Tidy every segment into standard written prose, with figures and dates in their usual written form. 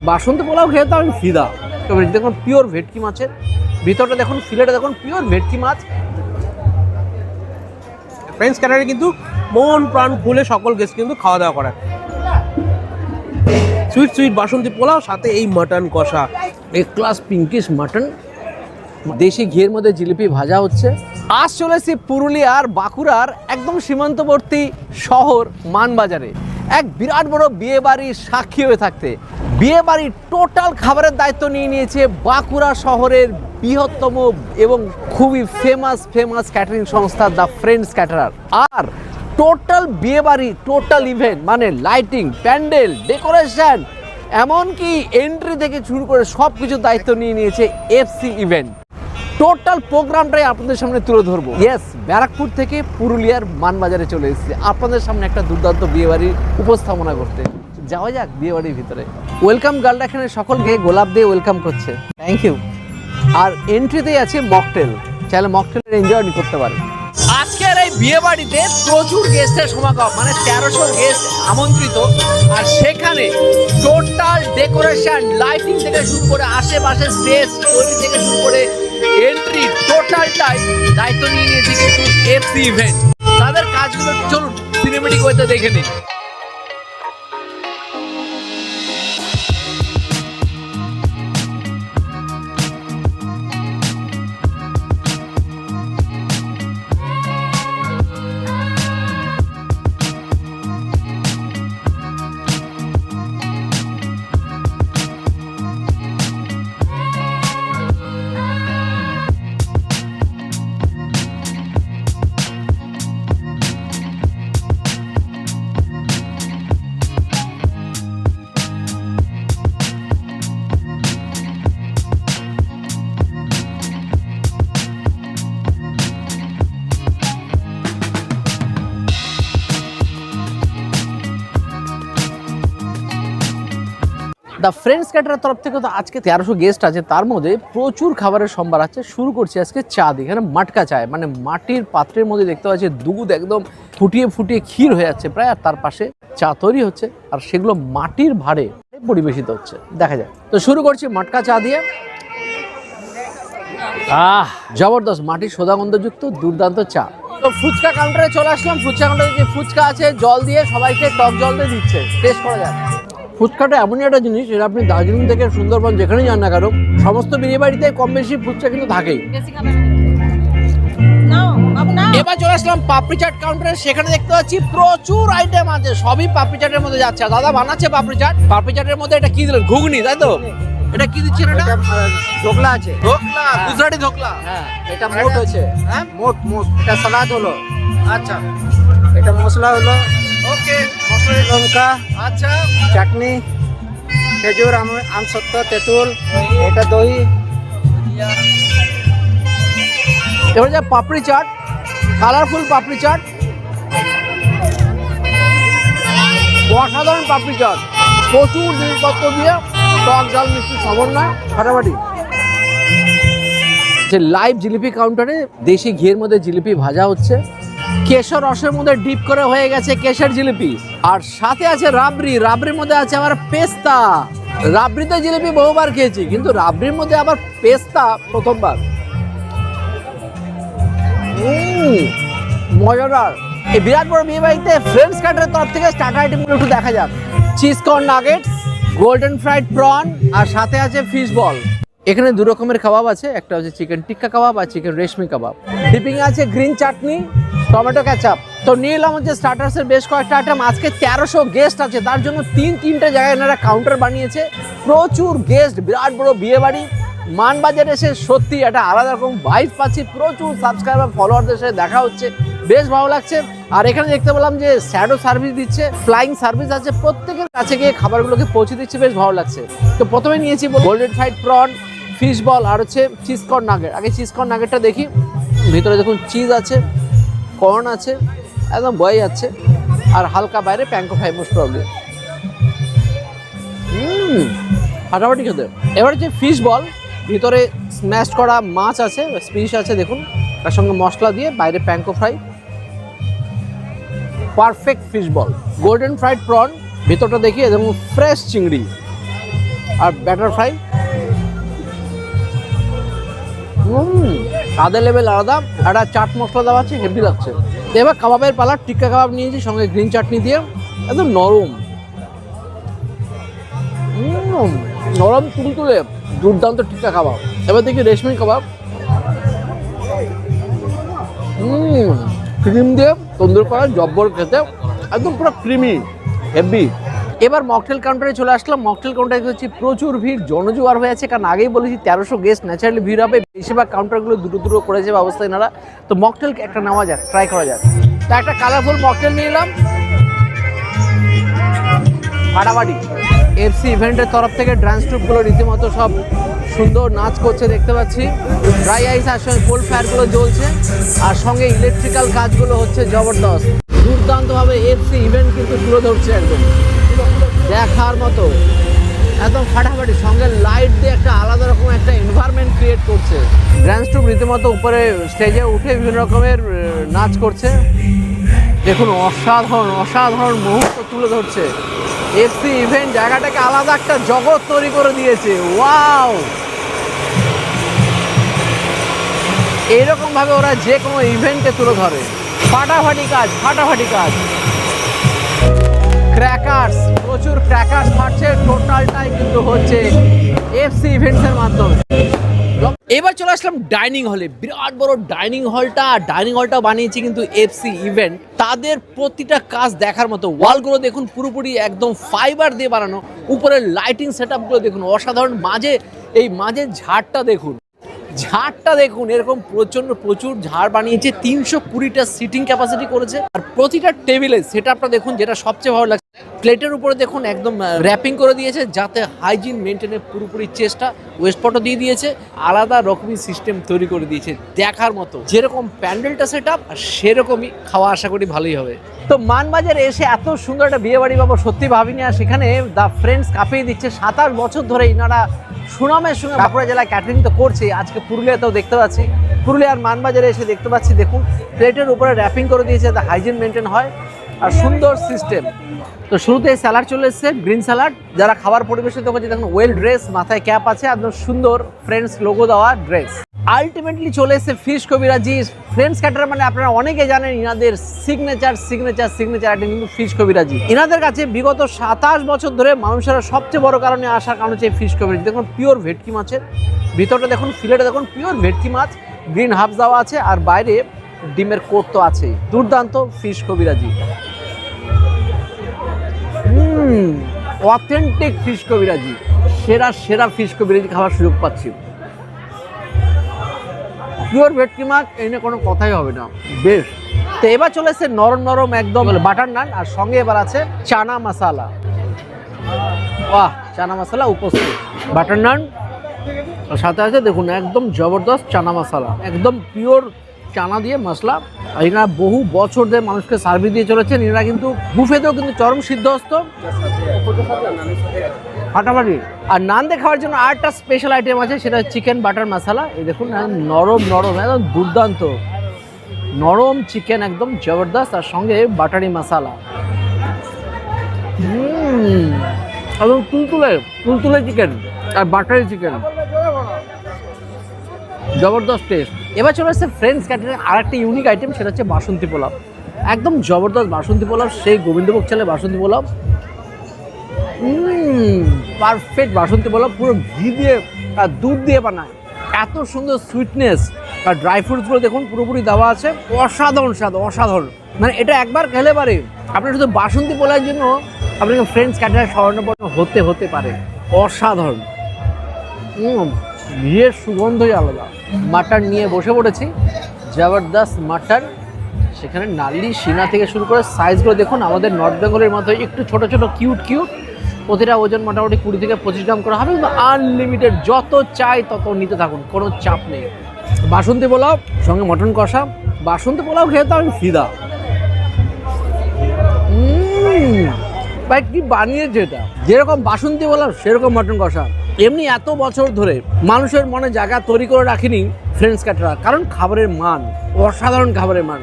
বাসন্তী পোলাও খেয়ে তো আমি ফিদা। তবে দেখুন পিওর ভেটকি মাছের ভিতরটা, দেখুন ফিলেটা দেখুন, পিওর ভেটকি মাছ। ফ্রেঞ্চ ক্যাটারে কিন্তু মন প্রাণ খুলে সকল গেস্ট কিন্তু খাওয়া দাওয়া করে। সুইট সুইট বাসন্তী পোলাও, সাথে এই মাটন কষা, এক ক্লাস পিঙ্কিশ মাটন, দেশি ঘিয়ের মধ্যে জিলিপি ভাজা হচ্ছে। আজ চলেছি পুরুলিয়ার বাঁকুড়ার একদম সীমান্তবর্তী শহর মানবাজারে এক বিরাট বড় বিয়ে বাড়ির সাক্ষী হয়ে থাকতে। বিয়ে বাড়ির টোটাল খাবারের দায়িত্ব নিয়ে নিয়েছে বাঁকুড়া শহরের বৃহত্তম এবং খুবই ফেমাস ক্যাটারিং সংস্থা দ্য ফ্রেন্ডস ক্যাটারার। আর টোটাল বিয়ে বাড়ি, টোটাল ইভেন্ট মানে লাইটিং, প্যান্ডেল, ডেকোরেশন, এমনকি এন্ট্রি থেকে শুরু করে সব কিছুর দায়িত্ব নিয়ে নিয়েছে এফসি ইভেন্ট। টোটাল প্রোগ্রামটাই আপনাদের সামনে তুলে ধরবো। ইয়েস, ব্যারাকপুর থেকে পুরুলিয়ার মানবাজারে চলে এসেছি আপনাদের সামনে একটা দুর্দান্ত বিয়েবাড়ির উপস্থাপনা করতে। যাওয়া যাক বিয়েবাড়ির ভিতরে। ওয়েলকাম গার্লরা এখানে সকলকে গোলাপ দিয়ে ওয়েলকাম করছে, থ্যাংক ইউ। আর এন্ট্রিতেই আছে মকটেল, চাইলে মকটেলের এনজয় করতে পারে। আজকের এই বিয়ে বাড়িতে প্রচুর গেস্টের সমাগম, মানে 1300 গেস্ট আমন্ত্রিত। আর সেখানে টোটাল ডেকোরেশন, লাইটিং থেকে শুরু করে আশেপাশে স্টেজ তৈরি থেকে শুরু করে এন্ট্রি, টোটালটাই দায়িত্ব নিয়ে নিয়েছে কিন্তু এফসি ইভেন্ট। তাদের কাজগুলো চলুন সিনেমেটিক ওয়েতে দেখে নিন। দ্য ফ্রেন্ডস ক্যাটারের তরফ থেকে তো আজকে 1300 গেস্ট আছে, তার মধ্যে প্রচুর খাবারের সম্ভার আছে। শুরু করছি আজকে চা দিয়ে। এখানে মাটকা চায়, মানে মাটির পাত্রের মধ্যে দেখতে পাচ্ছি দুধ একদম ফুটিয়ে ক্ষীর হয়ে যাচ্ছে প্রায়, আর তার পাশে চা তৈরি হচ্ছে, আর সেগুলো মাটির ভাঁড়ে পরিবেশিত হচ্ছে, দেখা যায়। তো শুরু করছি মাটকা চা দিয়ে। জবরদস্ত, মাটির সোদাগন্ধযুক্ত দুর্দান্ত চা। তো ফুচকা কাউন্টারে চলে আসলাম। ফুচকা কাউন্টারে যে ফুচকা আছে জল দিয়ে, সবাইকে টক জল দিয়ে দিচ্ছে, টেস্ট করা যায়। ফুচকাটা এমনই একটা জিনিস, যেটা আপনি দার্জিলিং থেকে সুন্দরবন যেখানেই যান না কেন, সমস্ত বিয়ে বাড়িতে কম বেশি ফুচকা কিন্তু থাকেই। এবার চলে আসলাম পাপড়ি চাট কাউন্টারে। সেখানে দেখতে পাচ্ছি প্রচুর আইটেম আছে, সবই পাপড়ি চাটের মধ্যে যাচ্ছে। দাদা বানাচ্ছে পাপড়ি চাট। পাপড়ি চাটের মধ্যে এটা কি দিলেন? ঘুগনি, তাই তো? এটা কি দিচ্ছেন? এটা ঢোকলা আছে, ঢোকলা, গুজরাটি ঢোকলা। হ্যাঁ, এটা মোট হচ্ছে, হ্যাঁ মোট এটা সালাদ হলো, আচ্ছা, এটা মশলা হলো, ওকে, মশলা লঙ্কা, আচ্ছা, চাটনি, খেজুর, আমসত্ব, তেঁতুল, এটা দই। এবার যা পাপড়ি চাট, কালারফুল পাপড়ি চাট, অসাধারণ পাপড়ি চাট, প্রচুর জিনিসপত্র দিয়ে টক ঝাল মিষ্টি সমন্বয়, ফাটাফাটি। যে লাইভ জিলিপি কাউন্টারে দেশি ঘিয়ের মধ্যে জিলিপি ভাজা হচ্ছে, কেশর রসের মধ্যে ডিপ করে হয়ে গেছে কেশর জিলিপি, আর সাথে আছে রাবড়ি, রাবড়ির মধ্যে আছে আবার পেস্তা। রাবড়িতে জিলিপি বহুবার খেয়েছি, কিন্তু রাবড়ির মধ্যে আবার পেস্তা প্রথমবার। মজাদার। এই বিরাট বড় বিয়ে বাড়িতে ফ্রেন্ডস ক্যাটারের তরফ থেকে স্টার্টার আইটেমগুলো একটু দেখা যাক। Cheese corn nuggets, golden fried prawn, আর সাথে আছে ফিশ বল। এখানে দু রকমের কাবাব আছে, একটা হচ্ছে চিকেন টিক্কা কাবাব আর চিকেন রেশমি কাবাব। ডিপিং আছে গ্রিন চাটনি, টমেটো ক্যাচাপ। তো নিয়ে এলাম হচ্ছে স্টার্টার্সের বেশ কয়েকটা আইটেম। আজকে 1300 গেস্ট আছে, তার জন্য তিনটে জায়গায় এনারা কাউন্টার বানিয়েছে। প্রচুর গেস্ট, বিরাট বড় বিয়ে বাড়ি। মানবাজারে এসে সত্যি একটা আলাদা রকম ভাইব পাচ্ছি। প্রচুর সাবস্ক্রাইবার ফলোয়ারদের সাথে দেখা হচ্ছে, বেশ ভালো লাগছে। আর এখানে দেখতে পেলাম যে শ্যাডো সার্ভিস দিচ্ছে, ফ্লাইং সার্ভিস আছে, প্রত্যেকের কাছে গিয়ে খাবারগুলোকে পৌঁছে দিচ্ছে, বেশ ভালো লাগছে। তো প্রথমে নিয়েছি golden fried prawn, fish ball, আর হচ্ছে চিজ কর্ন নাগেট। আগে চিজ কর্ন নাগেটটা দেখি। ভিতরে দেখুন চিজ আছে, কর্ন আছে, একদম বয়ে যাচ্ছে, আর হালকা বাইরে প্যাঙ্কো ফ্রাই মোস্ট প্রবলি। ফাটাফাটি খেতে। এবার হচ্ছে ফিশ বল, ভিতরে স্ম্যাশ করা মাছ আছে, ফিশ আছে দেখুন, তার সঙ্গে মশলা দিয়ে, বাইরে panko fry, perfect fish ball. Golden fried prawn, ভিতরটা দেখি একদম ফ্রেশ চিংড়ি, আর ব্যাটার ফ্রাই স্বাদের লেভেল আলাদা। একটা চাট মশলা দেওয়া আছে, হেভি লাগছে। এবার কাবাবের পালা, টিক্কা কাবাব নিয়েছি সঙ্গে গ্রিন চাটনি দিয়ে, একদম নরম নরম তুলতুলে, দুর্দান্ত টিক্কা কাবাব। এবার দেখি রেশমি কাবাব, ক্রিম দিয়ে তন্দুর করা, জব্বর খেতে, একদম পুরো ক্রিমি হেভি। এবার মকটেল কাউন্টারে চলে আসলাম। মকটেল কাউন্টারে হচ্ছে প্রচুর ভিড়, জনজোয়ার হয়ে আছে, কারণ আগেই বলেছি 1300 গেস্ট ন্যাচারালি ভিড় হবে। বেশিরভাগ কাউন্টারগুলো দুটো দুটো করেছে ব্যবস্থা এনারা। তো মকটেল একটা নেওয়া যাক, ট্রাই করা যাক। তা একটা কালারফুল মকটেল নিয়ে এলাম, ফাটাফাটি। এফসি ইভেন্টের তরফ থেকে ড্যান্স ট্রুপগুলো রীতিমতো সব সুন্দর নাচ করছে দেখতে পাচ্ছি। ড্রাই আইস আর সঙ্গে কোল্ড ফায়ারগুলো জ্বলছে, আর সঙ্গে ইলেকট্রিক্যাল কাজগুলো হচ্ছে জবরদস্ত। দুর্দান্তভাবে এফসি ইভেন্ট কিন্তু তুলে ধরছে, একদম দেখার মতো, একদম ফাটাফাটি। সঙ্গে লাইট দিয়ে একটা আলাদা রকম একটা এনভায়রনমেন্ট ক্রিয়েট করছে। ড্যান্স ট্রুপ রীতিমতো উপরে স্টেজে উঠে বিভিন্ন রকমের নাচ করছে। দেখুন অসাধারণ অসাধারণ মুহূর্ত তুলে ধরছে। এফসি ইভেন্ট জায়গাটাকে আলাদা একটা জগৎ তৈরি করে দিয়েছে। ওয়াও, এইরকম ভাবে ওরা যে কোনো ইভেন্টকে তুলে ধরে। ফাটাফাটি কাজ, ফাটাফাটি কাজ। ক্র্যাকার্স, প্রচুর ক্র্যাকার্স ফাটছে, টোটালটাই কিন্তু হচ্ছে এফসি ইভেন্টসের মাধ্যমে। এবার চলে আসলাম ডাইনিং হলে। বিরাট বড় ডাইনিং হলটা, ডাইনিং হলটা বানিয়েছে কিন্তু এফসি ইভেন্ট। তাদের প্রতিটা কাজ দেখার মতো। ওয়ালগুলো দেখুন পুরোপুরি একদম ফাইবার দিয়ে বানানো, উপরের লাইটিং সেটআপগুলো দেখুন অসাধারণ। মাঝে ঝাড়টা দেখুন, ঝাড়টা দেখুন, এরকম প্রচুর ঝাড় বানিয়েছে। 320টা সিটিং ক্যাপাসিটি করেছে। আর প্রতিটা টেবিলে সেটআপটা দেখুন, যেটা সবচেয়ে ভালো লাগছে, প্লেটের উপরে দেখুন একদম র্যাপিং করে দিয়েছে, যাতে হাইজিন মেনটেনের পুরোপুরি চেষ্টা। ওয়েস্টপটও দিয়ে দিয়েছে, আলাদা রকমই সিস্টেম তৈরি করে দিয়েছে দেখার মতো। যেরকম প্যান্ডেলটা সেটআপ, সেরকমই খাওয়া আশা করি ভালোই হবে। তো মানবাজারে এসে এত সুন্দর একটা বিয়ে বাড়ি পাবো সত্যি ভাবিনি। আর সেখানে দ্য ফ্রেন্ডস কাঁপিয়ে দিচ্ছে। 27 বছর ধরে ইনারা সুনামের সঙ্গে বাঁকুড়া জেলায় ক্যাটারিং তো করছে, আজকে পুরুলিয়াতেও দেখতে পাচ্ছি। পুরুলিয়ার মানবাজারে এসে দেখতে পাচ্ছি, দেখুন প্লেটের উপরে র্যাপিং করে দিয়েছে, যাতে হাইজিন মেনটেন হয়, আর সুন্দর সিস্টেম। তো শুরুতে স্যালাড চলে এসছে, গ্রিন স্যালাড। যারা খাবার পরিবেশিত করছে দেখুন ওয়েল ড্রেস, মাথায় ক্যাপ আছে, একদম সুন্দর ফ্রেন্ডস লোগো দেওয়া ড্রেস। আলটিমেটলি চলে এসছে ফিশ কবিরাজি। ফ্রেন্ডস ক্যাটার মানে আপনারা অনেকে জানেন ইনাদের সিগনেচার আইটেম কিন্তু ফিশ কবিরাজি। ইনাদের কাছে বিগত 27 বছর ধরে মানুষেরা সবচেয়ে বড় কারণে আসার কারণ হচ্ছে ফিশ কবিরাজি। দেখুন পিওর ভেটকি মাছের ভিতরটা দেখুন, ফিলেটা দেখুন পিওর ভেটকি মাছ, গ্রিন হাফ দেওয়া আছে, আর বাইরে ডিমের কোট তো আছেই। দুর্দান্ত ফিশ কবিরাজি, অথেন্টিক ফিশ কবিরাজি, সেরা ফিশ কবিরাজি খাওয়ার সুযোগ পাচ্ছি। পিওর ভেটকি মাছ, এই নিয়ে কোনো কথাই হবে না, বেশ। তো এবার চলে এসছে নরম একদম বাটার নান, আর সঙ্গে এবার আছে চানা মশালা। বাহ, চানা মশলা উপস্থিত, বাটার নান সাথে আছে দেখুন একদম জবরদস্ত চানা মশলা, একদম পিওর চানা দিয়ে মশলা। এনারা বহু বছর ধরে মানুষকে সার্ভিস দিয়ে চলেছেন। এনারা কিন্তু বুফেতেও কিন্তু চরম সিদ্ধহস্ত, ফাটাফাটি। আর নান দিয়ে খাওয়ার জন্য আরেকটা স্পেশাল আইটেম আছে, সেটা চিকেন বাটার মশলা। এই দেখুন নরম একদম দুর্দান্ত নরম চিকেন, একদম জবরদস্ত, আর সঙ্গে বাটারি মশলা। একদম তুলতুলে চিকেন আর বাটারি চিকেন, জবরদস্ত টেস্ট। এবার চলে আসছে ফ্রেন্ডস ক্যাটারিং আর একটা ইউনিক আইটেম, সেটা হচ্ছে বাসন্তী পোলাও। একদম জবরদস্ত বাসন্তী পোলাও, সেই গোবিন্দভোগ চালের বাসন্তী পোলাও, পারফেক্ট বাসন্তী পোলাও, পুরো ঘি দিয়ে আর দুধ দিয়ে বানায়, এত সুন্দর সুইটনেস। আর ড্রাই ফ্রুটসগুলো দেখুন পুরোপুরি দেওয়া আছে, অসাধারণ স্বাদ, অসাধারণ। মানে এটা একবার খেলে পারে আপনার শুধু বাসন্তী পোলাওর জন্য আপনাকে ফ্রেন্ডস ক্যাটারিং স্মরণাপন্ন হতে পারে, অসাধারণ। ঘিয়ের সুগন্ধই আলাদা। মাটন নিয়ে বসে পড়েছি, জবরদস্ত মাটন। সেখানে নালি সিনা থেকে শুরু করে সাইজগুলো দেখুন আমাদের নর্থ বেঙ্গলের মতো একটু ছোট কিউট। প্রতিটা ওজন মোটামুটি 20 থেকে 25 গ্রাম করা হবে, কিন্তু আনলিমিটেড, যত চাই তত নিতে থাকুন, কোনো চাপ নেই। বাসন্তী পোলাও সঙ্গে মটন কষা, বাসন্তী পোলাও খেয়ে তো আমি ফিদা। ভাই কি বানিয়েছে এটা, যেরকম বাসন্তী পোলাও সেরকম মটন কষা। এমনি এত বছর ধরে মানুষের মনে জায়গা তৈরি করে রাখিনি ফ্রেন্ডস ক্যাটারার, কারণ খাবারের মান, অসাধারণ খাবারের মান।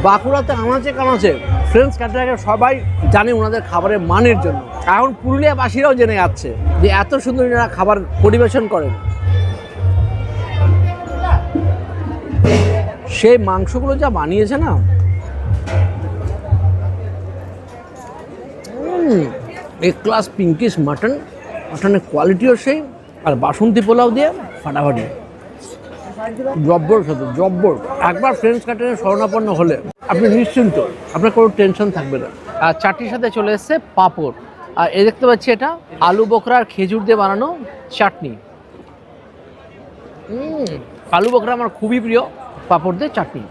বাঁকুড়াতে আনাচে কানাচে ফ্রেন্ডস ক্যাটারাকে সবাই জানে ওনাদের খাবারের মানের জন্য। এখন পুরুলিয়াবাসীরাও জেনে যাচ্ছে যে এত সুন্দর এনারা খাবার পরিবেশন করেন। সেই মাংসগুলো যা বানিয়েছে না, এক ক্লাস পিঙ্কিশ মাটন, মাটনের কোয়ালিটিও সেই, আর বাসন্তী পোলাও দিয়ে ফাটাফাটি, জব্বর সাথে জব্বর। একবার ফ্রেন্ডস ক্যাটারিং শরণাপন্ন হলে আপনি নিশ্চিন্ত, আপনার কোনো টেনশন থাকবে না। আর চাটনির সাথে চলে এসছে পাঁপড়, আর এই দেখতে পাচ্ছি এটা আলু বকরা আর খেজুর দিয়ে বানানো চাটনি। আলু বকরা আমার খুবই প্রিয়, পাঁপড় দিয়ে চাটনি।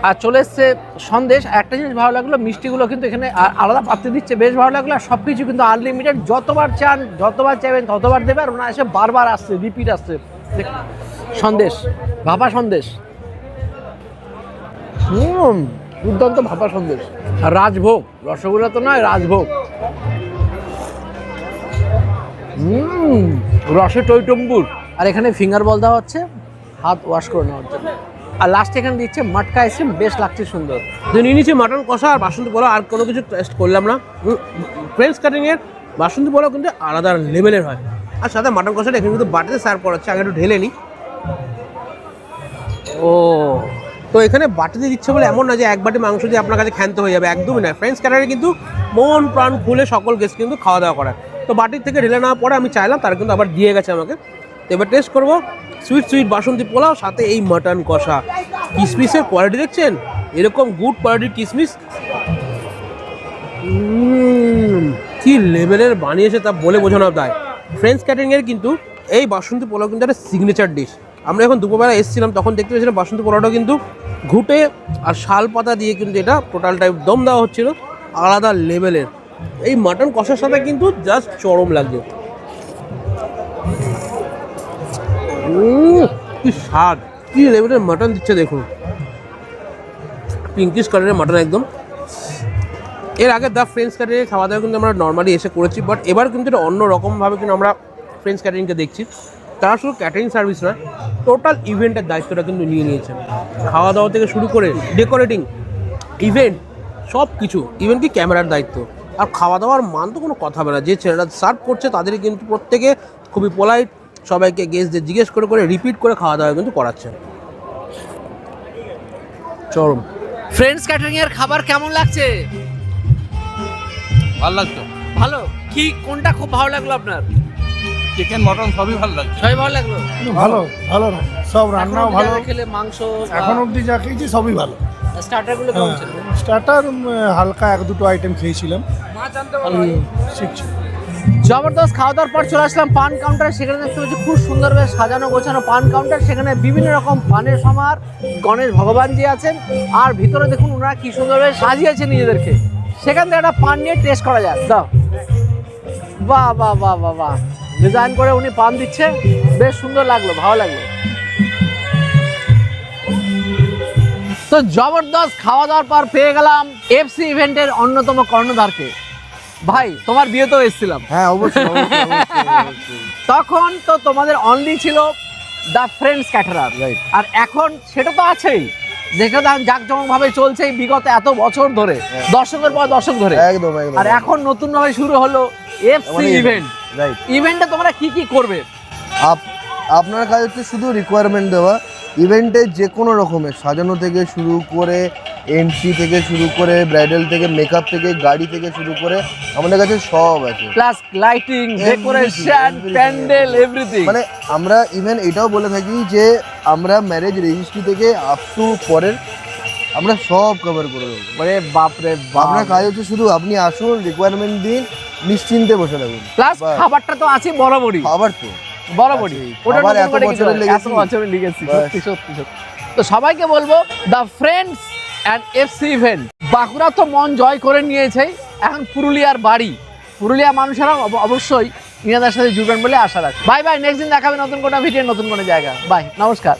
আর চলে এসছে সন্দেশ। একটা জিনিস ভালো লাগলো, মিষ্টিগুলো কিন্তু এখানে আলাদা পাত্রে দিচ্ছে, বেশ ভালো লাগলো। আর সব কিছু কিন্তু আনলিমিটেড, যতবার চান যতবার চাইবেন ততবার দেবে। আর ওনারা এসে বারবার আসছে, রিপিট আসছে। সন্দেশ, ভাপা সন্দেশ, দুর্দান্ত ভাপা সন্দেশ। আর রাজভোগ, রসগোল্লা তো নয়, রাজভোগ। রসে টইটম্বুর। আর এখানে ফিঙ্গার বল দেওয়া হচ্ছে হাত ওয়াশ করে নেওয়ার জন্য। আর লাস্টে এখানে দিচ্ছে মাটকা আইসক্রিম, বেশ লাগছে সুন্দর। নিয়ে নিচ্ছি মাটন কষা আর বাসন্তী পোলাও, আর কোনো কিছু টেস্ট করলাম না। ফ্রেন্ডস কাটিংয়ের বাসন্তী পোলাও কিন্তু আলাদা লেভেলের হয়। আর সাথে মাটন কষাটা এখানে কিন্তু বাটিতে সার্ভ করা হচ্ছে, আগে একটু ঢেলে নিই। ও, তো এখানে বাটিতে দিচ্ছে বলে এমন না যে এক বাটি মাংস দিয়ে আপনার কাছে ক্ষান্ত হয়ে যাবে, একদমই নয়। ফ্রেন্ডস কাটারে কিন্তু মন প্রাণ খুলে সকল গেস্ট কিন্তু খাওয়া দাওয়া করায়। তো বাটির থেকে ঢেলে নেওয়ার পরে আমি চাইলাম, তারা কিন্তু আবার দিয়ে গেছে আমাকে। তো এবার টেস্ট করবো সুইট সুইট বাসন্তী পোলাও, সাথে এই মাটন কষা। কিসমিসের কোয়ালিটি দেখছেন, এরকম গুড কোয়ালিটির কিসমিস, কি লেভেলের বানিয়েছে তা বলে বোঝানো যায়। ফ্রেন্ডস ক্যাটারিংয়ের কিন্তু এই বাসন্তী পোলাও কিন্তু একটা সিগনেচার ডিশ। আমরা যখন দুপুরবেলা এসেছিলাম তখন দেখতে পেয়েছিলাম বাসন্তী পোলাওটা কিন্তু ঘুটে আর শাল পাতা দিয়ে কিন্তু এটা টোটাল টাইপ দম দেওয়া হচ্ছিল, আলাদা লেভেলের। এই মাটন কষার সাথে কিন্তু জাস্ট চরম লাগছে। কি স্বাদ, কি লেভেলের মাটন দিচ্ছে দেখুন, পিঙ্কিশ কালারের মাটন একদম। এর আগে দ্য ফ্রেন্ডস ক্যাটারিং খাওয়া দাওয়া কিন্তু আমরা নর্মালি এসে করেছি, বাট এবার কিন্তু এটা অন্য রকমভাবে কিন্তু আমরা ফ্রেন্ডস ক্যাটারিংকে দেখছি। তারা শুধু ক্যাটারিং সার্ভিস নয়, টোটাল ইভেন্টের দায়িত্বটা কিন্তু নিয়ে নিয়েছেন। খাওয়া দাওয়া থেকে শুরু করে ডেকোরেটিং, ইভেন্ট, সব কিছু, ইভেন কি ক্যামেরার দায়িত্ব। আর খাওয়া দাওয়ার মান তো কোনো কথা হবে না। যে ছেলেরা সার্ভ করছে তাদের কিন্তু প্রত্যেকে খুবই পোলাইট, সবাইকে গেস্টদের জিজ্ঞেস করে করে রিপিট করে খাওয়া দাওয়া কিন্তু করাচ্ছে। চরম। ফ্রেন্ডস ক্যাটারিং এর খাবার কেমন লাগছে? ভালো লাগতো। ভালো। কি কোনটা খুব ভালো লাগলো আপনার? চিকেন মটন সবই ভালো লাগছে। সবই ভালো লাগলো। ভালো ভালো না সব রান্নাও ভালো, খেলে মাংস এখন অবধি যা খেয়েছি সবই ভালো। স্টার্টার গুলো কেমন ছিল? স্টার্টার হালকা এক দুটো আইটেম খেয়েছিলাম, শিখছি। জবরদস্ত খাওয়া দাওয়ার পর চলে আসলাম পান কাউন্টার। সেখানে দেখতে পাচ্ছি খুব সুন্দরভাবে সাজানো গোছানো পান কাউন্টার। সেখানে বিভিন্ন রকম পানের সমার, গণেশ ভগবানজি আছেন, আর ভিতরে দেখুন ওনারা কি সুন্দরভাবে সাজিয়েছে নিজেদেরকে। সেখান থেকে একটা পান নিয়ে টেস্ট করা যায়। দাও, বাহ বাহ বাহ বাহ বাহ, ডিজাইন করে উনি পান দিচ্ছে, বেশ সুন্দর লাগলো, ভালো লাগলো। তো জবরদস্ত খাওয়া দাওয়ার পর পেয়ে গেলাম এফসি ইভেন্টের অন্যতম কর্ণধারকে। ভাই, তোমার বিয়েতেও এসেছিলাম। হ্যাঁ অবশ্যই। তখন তো তোমাদের অনলি ছিল দ্য ফ্রেন্ডস ক্যাটারার, আর এখন সেটা তো আছেই, যেটা জাঁকজমকভাবে চলছে বিগত এত বছর ধরে, দর্শকের পর দর্শক ধরে। একদম একদম। আর এখন নতুন ভাবে শুরু হলো এফসি ইভেন্ট। রাইট। ইভেন্টে তোমরা কি কি করবে? আপনার কাজ হচ্ছে শুধু রিকোয়ারমেন্ট দেওয়া। ইভেন্টে যে কোনো রকমের সাজানো থেকে শুরু করে, এন্ট্রি থেকে শুরু করে, ব্রাইডাল থেকে, মেকআপ থেকে, গাড়ি থেকে শুরু করে আমাদের কাছে সব আছে। Plus lighting, decoration, pandal, everything. মানে আমরা ইভেন এটাও বলে থাকি যে আমরা ম্যারেজ রেজিস্ট্রি থেকে আপ টু পরের আমরা সব কভার করে দেবো। মানে বাপরে বাপ। আপনার কাজ হচ্ছে শুধু আপনি আসুন, রিকোয়ারমেন্ট দিন, নিশ্চিন্তে বসে থাকুন। প্লাস খাবারটা তো আছে বরাবরই, আবার তো বরাবরই। ওটা আবার নতুন এত করে কিছু বছরের নয়, legacy। এত বছরের legacy, সত্যি সত্যি সত্যি। তো সবাইকে বলবো the friends and FC event. Bankura তো মন জয় করে নিয়েছে, এখন পুরুলিয়ার বাড়ি। পুরুলিয়া মানুষেরা অবশ্যই ইনাদের সাথে জুড়বেন বলে আশা রাখি। বাই বাই, নেক্সট দিন দেখাবে নতুন কোনো ভিডিও, নতুন কোনো জায়গা। বাই, নমস্কার।